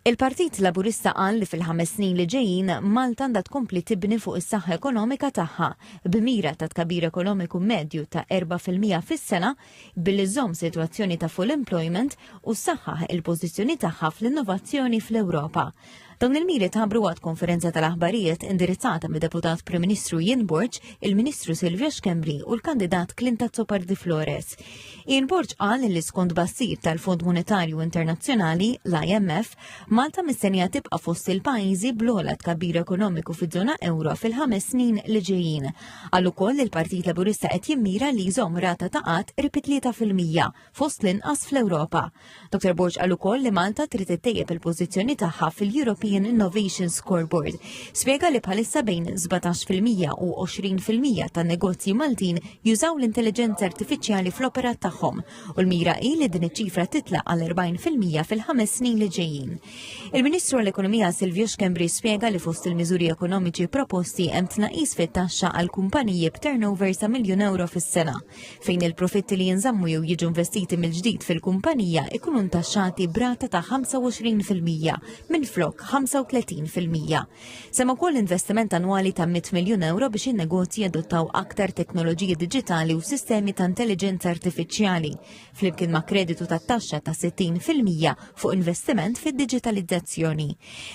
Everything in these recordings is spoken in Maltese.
Il-Partit Laburista qal li fil-5 snin li ġejjin Malta għandha tkompli tibni fuq is-saħħa ekonomika tagħha b'mira ta' tkabbir ekonomiku medju ta' 4% fis-sena billi żomm sitwazzjoni ta' full employment u saħħaħ il-pożizzjoni tagħha fl-innovazzjoni fl-Ewropa. Dawn il-miri tabru għad konferenza tal-aħbarijiet indirizzata mid-deputat Prim Ministru Ian Borg, il-Ministru Silvio Xkembri u l-kandidat Clinton Zopardi Flores. Ian Borg qal li skont bassir tal-Fond Monetarju Internazzjonali, l-IMF, Malta mistennija tibqa' fost il-pajjiżi bl-ogħla tkabbir ekonomiku fiż-żona euro fil-5 snin li ġejjin. Qal ukoll il-Partit Laburista qed jimmira li jżomm rata ta' qatt qrib 3% fost l-inqas fl-Ewropa. Dr. Borg qal ukoll li Malta trid ittejjeb il-pożizzjoni tagħha fil-European Innovation Scoreboard. Spjega li bħalissa bejn 17% u 20% tan negozji Maltin jużaw l-intelligenza artifiċjali fl-operat tagħhom u l-mira hi li din iċ-ċifra titlaq għal 40% fil-5 snin li ġejjin. Il-Ministru għall-Ekonomija Silvio Xkembri spjega li fost il-miżuri ekonomiċi proposti hemm tnaqqis fit-taxxa għal kumpaniji b'turnover ta' €1,000,000 fis-sena, fejn il-profitti li jinżammu jew jiġu investiti mill-ġdid fil-kumpanija ikunu ntaxxati brata ta' 25% minflok 35%. Sema wkoll investiment annwali ta' €100,000,000 biex in-negozji adottaw aktar teknoloġiji diġitali u sistemi ta' intelligenza artifiċjali, flimkien ma' kreditu tat-taxxa ta' 60% fuq investiment fid-diġitalizzazzjoni.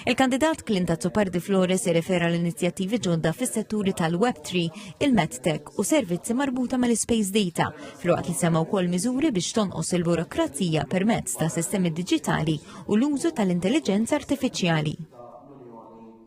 Il-kandidat Clinton Zopardi Flores irrefera l-inizjattivi ġodda fis-setturi tal-Web3, il-MedTech u servizzi marbuta mal-Space Data, fil-waqt li sema wkoll miżuri biex tonqos il-burokrazija permezz ta' sistemi diġitali u l-użu tal-intelligenza artifiċjali.